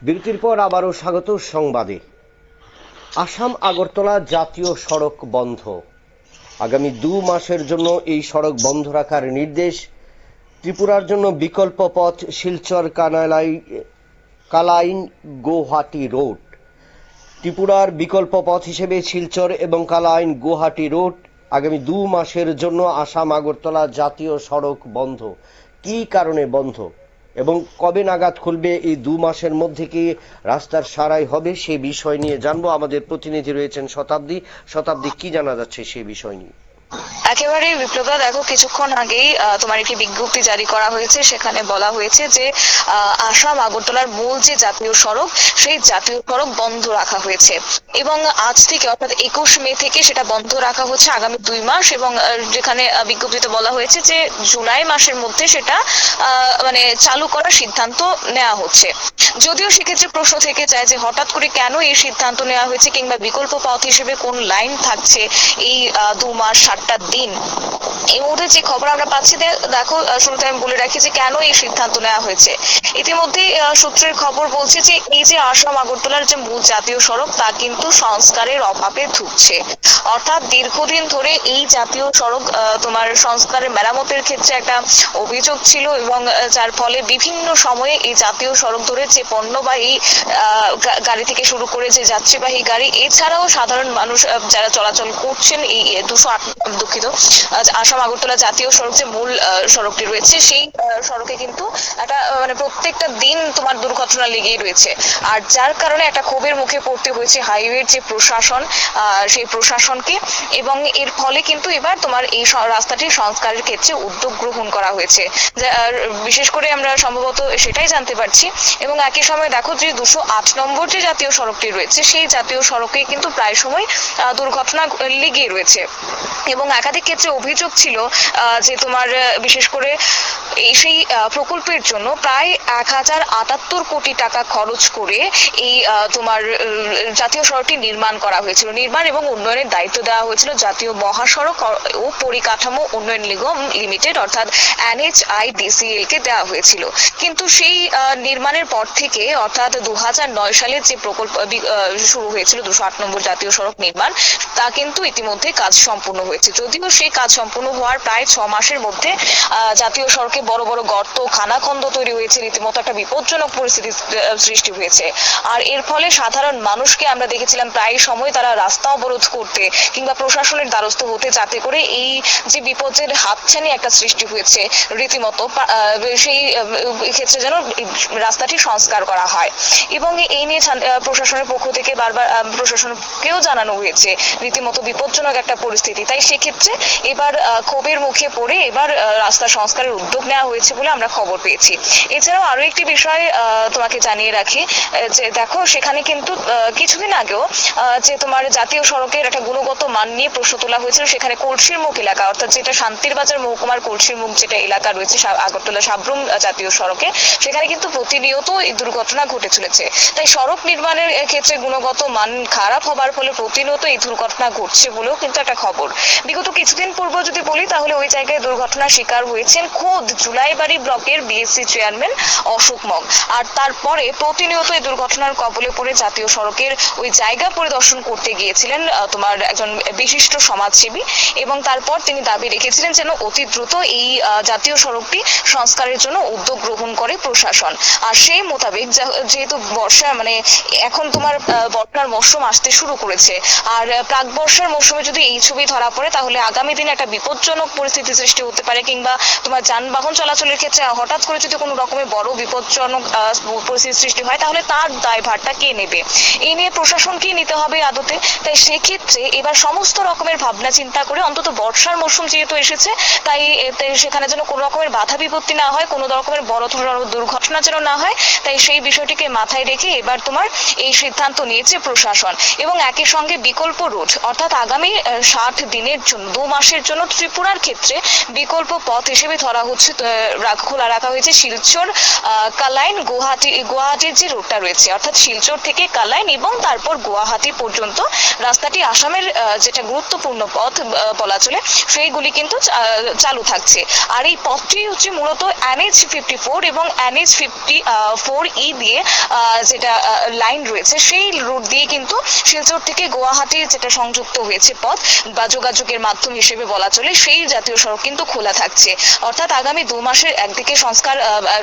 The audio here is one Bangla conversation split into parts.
বিরতির পর আবারও স্বাগত সংবাদে। আসাম আগরতলা জাতীয় সড়ক বন্ধ। আগামী 2 মাসের জন্য এই সড়ক বন্ধ রাখার নির্দেশ। ত্রিপুরার জন্য বিকল্প পথ শিলচর কালাইন গুয়াহাটি রোড। ত্রিপুরার বিকল্প পথ হিসেবে শিলচর এবং কালাইন গুয়াহাটি রোড আগামী 2 মাসের জন্য আসাম আগরতলা জাতীয় সড়ক বন্ধ। কি কারণে বন্ধ এবং কবে নাগাদ খুলবে, এই 2 মাসের মধ্যে কি রাস্তার সারাই হবে, সে বিষয় নিয়ে জানবো। আমাদের প্রতিনিধি রয়েছেন শতাব্দী, কি জানা যাচ্ছে সেই বিষয় নিয়ে? একেবারে বিপ্লবদা, দেখো কিছুক্ষণ আগেই তোমার একটি বিজ্ঞপ্তি জারি করা হয়েছে। সেখানে বলা হয়েছে যে আসাম আগরতলার মূল যে জাতীয় সড়ক, সেই জাতীয় সড়ক বন্ধ রাখা হয়েছে এবং আজ থেকে অর্থাৎ 21 মে থেকে সেটা বন্ধ রাখা হচ্ছে আগামী 2 মাস। এবং যেখানে বিজ্ঞপ্তিতে বলা হয়েছে যে জুলাই মাসের মধ্যে সেটা মানে চালু করার সিদ্ধান্ত নেওয়া হচ্ছে। যদিও সেক্ষেত্রে প্রশ্ন থেকে যায় যে হঠাৎ করে কেন এই সিদ্ধান্ত নেওয়া হয়েছে, কিংবা বিকল্প পথ হিসেবে কোন লাইন থাকছে এই 2 মাস 7টা দিন। এই মুহূর্তে যে খবর আমরা পাচ্ছি, দেখো শুরুতে আমি বলে রাখি যে কেন এই সিদ্ধান্ত নেওয়া হয়েছে। ইতিমধ্যে সূত্রের খবর বলছে যে এই যে আসাম আগরতলার যে মূল জাতীয় সড়ক, তা কিন্তু সংস্কারের অভাবে ধুঁকছে। অর্থাৎ দীর্ঘদিন ধরে এই জাতীয় সড়ক তোমার সংস্কারের মেরামতের ক্ষেত্রে একটা অভিযোগ ছিল, এবং যার ফলে বিভিন্ন সময়ে এই জাতীয় সড়ক ধরে যে পণ্যবাহী গাড়ি থেকে শুরু করে যে যাত্রীবাহী গাড়ি, এছাড়াও সাধারণ মানুষ যারা চলাচল করছেন এই 208 আসাম আগরতলা জাতীয় সড়ক যে মূল সড়কটি রয়েছে, সেই সড়কে কিন্তু একটা মানে প্রত্যেকটা দিন তোমার দুর্ঘটনা লেগেই রয়েছে। আর যার কারণে একটা ক্ষোভের মুখে পড়তে হয়েছে হাইওয়ের যে প্রশাসন, সেই প্রশাসনকে। এবং এর ফলে কিন্তু এবার তোমার এই রাস্তাটি সংস্কারের ক্ষেত্রে উদ্যোগ গ্রহণ করা হয়েছে। বিশেষ করে আমরা সম্ভবত সেটাই জানতে পারছি। এবং একই সময় দেখো যে 208 নম্বর যে জাতীয় সড়কটি রয়েছে, সেই জাতীয় সড়কে কিন্তু প্রায় সময় দুর্ঘটনা লেগেই রয়েছে। এবং একাধিক ক্ষেত্রে অভিযোগ ছিল যে তোমার বিশেষ করে এই সেই প্রকল্পের জন্য প্রায় 1078 কোটি টাকা খরচ করে এই তোমার জাতীয় সড়কটি নির্মাণ করা হয়েছিল। নির্মাণ এবং উন্নয়নের দায়িত্ব দেওয়া হয়েছিল জাতীয় মহাসড়ক ও পরিকাঠামো উন্নয়ন নিগম লিমিটেড অর্থাৎ NHIDCL কে দেওয়া হয়েছিল। কিন্তু সেই নির্মাণের পর থেকে অর্থাৎ 2009 সালে যে প্রকল্প শুরু হয়েছিল 208 নম্বর জাতীয় সড়ক নির্মাণ, তা কিন্তু ইতিমধ্যে কাজ সম্পূর্ণ হয়েছে। যদিও সেই কাজ সম্পূর্ণ হওয়ার প্রায় 6 মাসের মধ্যে জাতীয় সড়কে বড় বড় গর্ত, খানাখন্দ তৈরি হয়েছে, রীতিমতো একটা বিপজ্জনক পরিস্থিতি সৃষ্টি হয়েছে। আর এর ফলে সাধারণ মানুষকে আমরা দেখেছিলাম প্রায় সময় তারা রাস্তা অবরোধ করতে কিংবা প্রশাসনের দ্বারস্থ হতে, যাতে করে এই যে বিপদের হাতছানি একটা সৃষ্টি হয়েছে রীতিমতো, সেই ক্ষেত্রে যেন রাস্তাটি সংস্কার করা হয়। এবং এই নিয়ে প্রশাসনের পক্ষ থেকে বারবার প্রশাসনকেও জানানো হয়েছে রীতিমতো বিপজ্জনক একটা পরিস্থিতি। তাই সেক্ষেত্রে এবার ক্ষোভের মুখে পড়ে এবার রাস্তা সংস্কারের উদ্যোগ নেওয়া হয়েছে বলে আমরা খবর পেয়েছি। এছাড়াও আরো একটি বিষয় তোমাকে জানিয়ে রাখি যে দেখো সেখানে কিন্তু কিছুদিন আগেও যে তোমার জাতীয় সড়কের একটা গুণগত মান নিয়ে প্রশ্ন তোলা হয়েছিল। সেখানে কলসির মুখ এলাকা অর্থাৎ যেটা শান্তির বাজার মহকুমার কলসির মুখ যেটা এলাকা রয়েছে আগরতলা সাব্রুম জাতীয় সড়কে, সেখানে কিন্তু প্রতিনিয়ত এই দুর্ঘটনা ঘটে চলেছে। তাই সড়ক নির্মাণের ক্ষেত্রে গুণগত মান খারাপ হবার ফলে প্রতিনিয়ত এই দুর্ঘটনা ঘটছে বলেও কিন্তু একটা খবর। বিগত কিছুদিন পূর্ব যদি বলি, তাহলে ওই জায়গায় দুর্ঘটনার শিকার হয়েছেন খোদ জুলাইবাড়ি ব্লকের বিএসসি চেয়ারম্যান অশোক মগ। আর তারপরে প্রতিনিয়ত এই দুর্ঘটনার কবলে পড়ে জাতীয় সড়কের ওই জায়গা পরিদর্শন করতে গিয়েছিলেন তোমার একজন বিশিষ্ট সমাজসেবী, এবং তারপর তিনি দাবি রেখেছিলেন যেন অতি দ্রুত এই জাতীয় সড়কটি সংস্কারের জন্য উদ্যোগ গ্রহণ করে প্রশাসন। আর সেই মোতাবেক যেহেতু বর্ষা মানে এখন তোমার বর্ষার মৌসুম আসতে শুরু করেছে, আর প্রাক বর্ষার মৌসুমে যদি এই ছবি ধরা পড়ে, তাহলে আগামী দিনে একটা বিপজ্জনক পরিস্থিতি সৃষ্টি হতে পারে, কিংবা তোমার যানবাহন চলাচলের ক্ষেত্রে হঠাৎ করে যদি কোনো রকমের বড় বিপজ্জনক পরিস্থিতি সৃষ্টি হয়, তাহলে তার দায়ভারটা কে নেবে? এই নিয়ে প্রশাসনকেই নিতে হবে আদতে। তাই সেক্ষেত্রে এবার সমস্ত রকমের ভাবনা চিন্তা করে অন্তত বর্ষার মৌসুম যেহেতু এসেছে, তাই সেখানে যেন কোনো রকমের বাধা বিপত্তি না হয়, কোনো রকমের বড় ধরনের দুর্ঘটনা যেন না হয়, তাই সেই বিষয়টিকে মাথায় রেখে এবার তোমার এই সিদ্ধান্ত নিয়েছে প্রশাসন। এবং একই সঙ্গে বিকল্প রুট অর্থাৎ আগামী 60 দিনের জন্য 2 মাসের জন্য ত্রিপুরার ক্ষেত্রে বিকল্প পথ হিসেবে ধরা হচ্ছে খোলা রাখা হয়েছে শিলচর কালাইন গুয়াহাটির যে রুটটা রয়েছে, অর্থাৎ শিলচর থেকে কালাইন এবং তারপর গুয়াহাটি পর্যন্ত রাস্তাটি আসামের যেটা গুরুত্বপূর্ণ পথ বলা চলে, সেইগুলি কিন্তু চালু থাকছে। আর এই পথটি হচ্ছে মূলত NH54 এবং NH54E দিয়ে যেটা লাইন রয়েছে, সেই রুট দিয়ে কিন্তু শিলচর থেকে গুয়াহাটি যেটা সংযুক্ত হয়েছে পথ বা যোগাযোগের মাধ্যম হিসেবে বলা চলে, সেই জাতীয় সড়ক কিন্তু খোলা থাকছে। অর্থাৎ আগামী 2 মাসের একদিকে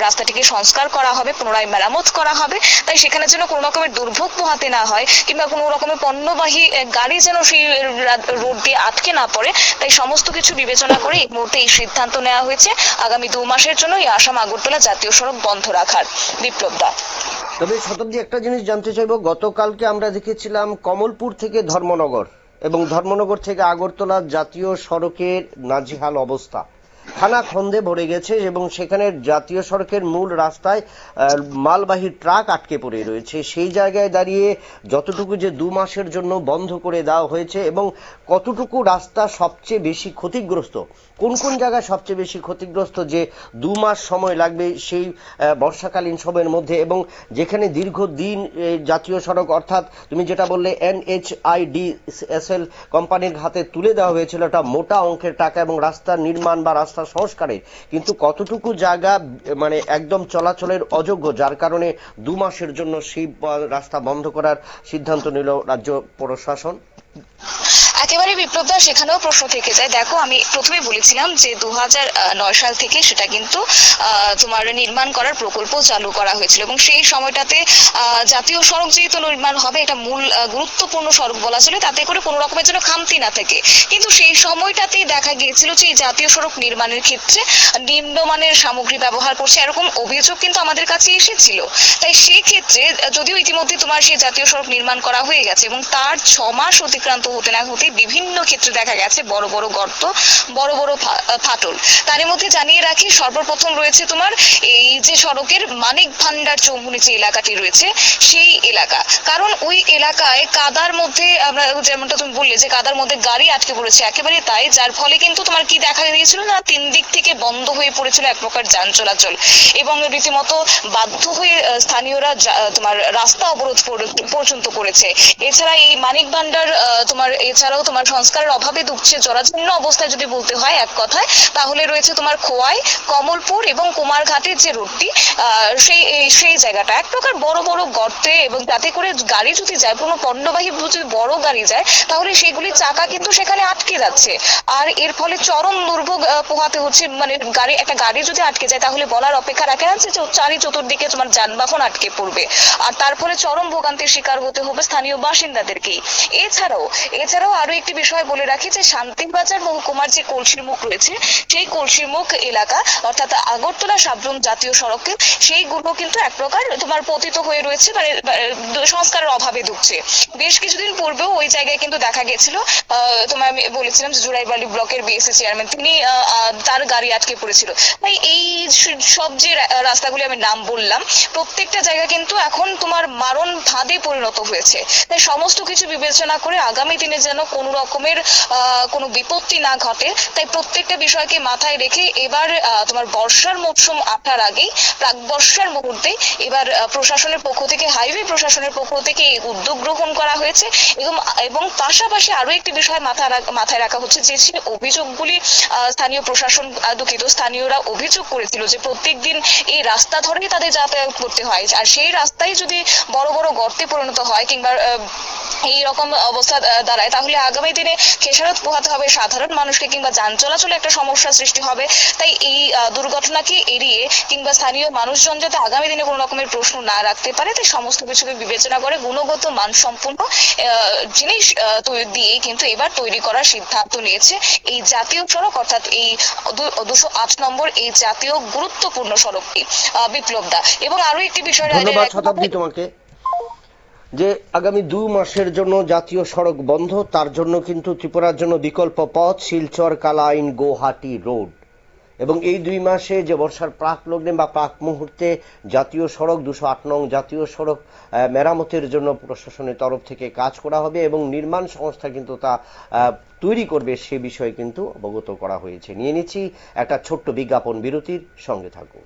রাস্তাটিকে সংস্কার করা হবে, পুনরায় মেরামত করা হবে, তাই সেখানে যেন কোনো রকমের দুর্ভোগ পোহাতে না হয় কিংবা কোনো রকমের পণ্যবাহী গাড়ি যেন সেই রোড দিয়ে আটকে না পড়ে, তাই সমস্ত কিছু বিবেচনা করে এই মুহূর্তে এই সিদ্ধান্ত নেওয়া হয়েছে আগামী 2 মাসের জন্য এই আসাম আগরতলা জাতীয় সড়ক বন্ধ রাখার। বিপ্লব দা, তবে শতাব্দী, একটা জিনিস জানতে চাইবো, গতকালকে আমরা দেখেছিলাম কমলপুর থেকে ধর্মনগর এবং ধর্মনগর থেকে আগরতলা জাতীয় সড়কের নাজেহাল অবস্থা, খানাখন্দে ভরে গেছে এবং সেখানে জাতীয় সড়কের মূল রাস্তায় মালবাহী ট্রাক আটকে পড়ে রয়েছে। সেই জায়গায় দাঁড়িয়ে যতটুকু যে 2 মাসের জন্য বন্ধ করে দেওয়া হয়েছে এবং কতটুকু রাস্তা সবচেয়ে বেশি ক্ষতিগ্রস্ত, কোন কোন জায়গায় সবচেয়ে বেশি ক্ষতিগ্রস্ত, যে 2 মাস সময় লাগবে সেই বর্ষাকালীন সময়ের মধ্যে, এবং যেখানে দীর্ঘদিন জাতীয় সড়ক অর্থাৎ তুমি যেটা বললে NHIDSL কোম্পানির হাতে তুলে দেওয়া হয়েছিল, এটা মোটা অঙ্কের টাকা এবং রাস্তা নির্মাণ বা রাস্তা সংস্কারের, কিন্তু কতটুকু জায়গা মানে একদম চলাচলের অযোগ্য, যার কারণে 2 মাসের জন্য সেই রাস্তা বন্ধ করার সিদ্ধান্ত নিল রাজ্য প্রশাসন। একেবারে বিপ্লবদা, সেখানেও প্রশ্ন থেকে যায়। দেখো, আমি প্রথমে বলেছিলাম যে 2009 সাল থেকে সেটা কিন্তু তোমার নির্মাণ করার প্রকল্প চালু করা হয়েছিল এবং সেই সময়টাতে জাতীয় সড়ক যেহেতু নির্মাণ হবে, এটা মূল গুরুত্বপূর্ণ সড়ক বলা ছিল, তাতে করে কোনো রকমের যেন খামতি না থাকে। কিন্তু সেই সময়টাতেই দেখা গিয়েছিল যে এই জাতীয় সড়ক নির্মাণের ক্ষেত্রে নিম্নমানের সামগ্রী ব্যবহার করছে, এরকম অভিযোগ কিন্তু আমাদের কাছে এসেছিল। তাই সেই ক্ষেত্রে যদিও ইতিমধ্যে তোমার সেই জাতীয় সড়ক নির্মাণ করা হয়ে গেছে এবং তার 6 মাস অতিক্রান্ত হতে না হতে বিভিন্ন ক্ষেত্রে দেখা গেছে বড় বড় গর্ত, বড় বড় ফাটল। তার মধ্যে জানিয়ে রাখি, সর্বপ্রথম রয়েছে তোমার এই যে সড়কের মানিক ভান্ডার চৌমুহনী যে এলাকাটি রয়েছে, সেই এলাকা। কারণ ওই এলাকায় কাদার মধ্যে, আমরা যেমনটা তুমি বললে যে কাদার মধ্যে গাড়ি আটকে পড়েছে, একেবারে তাই, যার ফলে কিন্তু তোমার কি দেখা গিয়েছিল না, 3 দিক থেকে বন্ধ হয়ে পড়েছিল এক প্রকার যান চলাচল এবং রীতিমতো বাধ্য হয়ে স্থানীয়রা তোমার রাস্তা অবরোধ পর্যন্ত করেছে। এছাড়া এই মানিক ভান্ডার তোমার এছাড়াও তোমার সংস্কারের অভাবে দুঃখে জরাজীর্ণ অবস্থায় যদি বলতে হয় এক কথায়, তাহলে রয়েছে তোমার খোয়াই, কমলপুর এবং কুমারঘাটের যে রোডটি, সেই জায়গাটা এক প্রকার বড় বড় গর্তে, এবং তাতে করে গাড়ি যদি যায়, কোনো পণ্যবাহী যদি বড় গাড়ি যায়, তাহলে সেগুলি চাকা কিন্তু সেখানে আটকে যাচ্ছে। আর এর ফলে চরম দুর্ভোগ পোহাতে হচ্ছে। মানে একটা গাড়ি যদি আটকে যায়, তাহলে বলার অপেক্ষা রাখে না যে চতুর্দিকে তোমার যানবাহন আটকে পড়বে, আর তার ফলে চরম ভোগান্তির শিকার হতে হবে স্থানীয় বাসিন্দাদেরকেই। এছাড়াও আরো একটি বিষয় বলে রাখি যে শান্তিবাজার মহকুমার যে কলসির মুখ রয়েছে, সেই কলসির মুখ এলাকা অর্থাৎ আগরতলা সাবরুম জাতীয় সড়কে, সেইগুলো কিন্তু এক প্রকার তোমার পতিত হয়ে রয়েছে, মানে সংস্কারের অভাবে ঢুকছে। বেশ কিছুদিন পূর্বেও ওই জায়গায় কিন্তু দেখা গেছিল, তোমায় আমি বলেছিলাম যে জুরাইবালি ব্লকের বিএসসি চেয়ারম্যান, তিনি তার গাড়ি আটকে পড়েছিল। তাই এই সব যে রাস্তাগুলি আমি নাম বললাম, প্রত্যেকটা জায়গা কিন্তু এখন তোমার মারণ ফাঁদে পরিণত হয়েছে। তাই সমস্ত কিছু বিবেচনা করে আগামী দিনে যেন কোনো রকমের কোনো বিপত্তি না ঘটে, তাই প্রত্যেকটা বিষয়কে মাথায় রেখে এবার তোমার বর্ষার মৌসুম আসার আগেই, প্রাক বর্ষার মুহূর্তে এবার প্রশাসনের পক্ষ থেকে, হাইওয়ে প্রশাসনের পক্ষ থেকে এই উদ্যোগ গ্রহণ করা হয়েছে। এবং পাশাপাশি আরো একটি বিষয় মাথায় রাখা হচ্ছে, যে অভিযোগগুলি স্থানীয় প্রশাসন, দুঃখিত, স্থানীয়রা অভিযোগ করেছিল যে প্রত্যেকদিন এই রাস্তা ধরেই তাদের যাতায়াত করতে হয়, আর সেই রাস্তায় যদি বড় বড় গর্তে পরিণত হয় কিংবা এই রকম অবস্থা দাঁড়ায়, তাহলে আগামী দিনে খেসারত পোহাতে হবে সাধারণ মানুষকে কিংবা যান চলাচলে একটা সমস্যা সৃষ্টি হবে। তাই এই দুর্ঘটনাকে এড়িয়ে কিংবা স্থানীয় মানুষজন যাতে আগামী দিনে কোনো রকমের প্রশ্ন না রাখতে পারে, তাই সমস্ত কিছুকে বিবেচনা করে গুণগত মানসম্পন্ন জিনিস দিয়ে কিন্তু এবার তৈরি করার সিদ্ধান্ত নিয়েছে এই জাতীয় সড়ক, অর্থাৎ এই 208 নম্বর এই জাতীয় গুরুত্বপূর্ণ সড়কটি। বিপ্লব দা, এবং আরো একটি বিষয়, ধন্যবাদ শতাব্দী তোমাকে, যে আগামী 2 মাসের জন্য জাতীয় সড়ক বন্ধ, তার জন্য কিন্তু ত্রিপুরার জন্য বিকল্প পথ শিলচর কালাইন গুয়াহাটি রোড, এবং এই 2 মাসে যে বর্ষার প্রাক লগ্নে বা প্রাক মুহূর্তে জাতীয় সড়ক 208 নং জাতীয় সড়ক মেরামতের জন্য প্রশাসনের তরফ থেকে কাজ করা হবে এবং নির্মাণ সংস্থা কিন্তু তা তৈরি করবে সে বিষয়ে কিন্তু অবগত করা হয়েছে। নিয়ে নিচ্ছি একটা ছোট্ট বিজ্ঞাপন বিরতির, সঙ্গে থাকুন।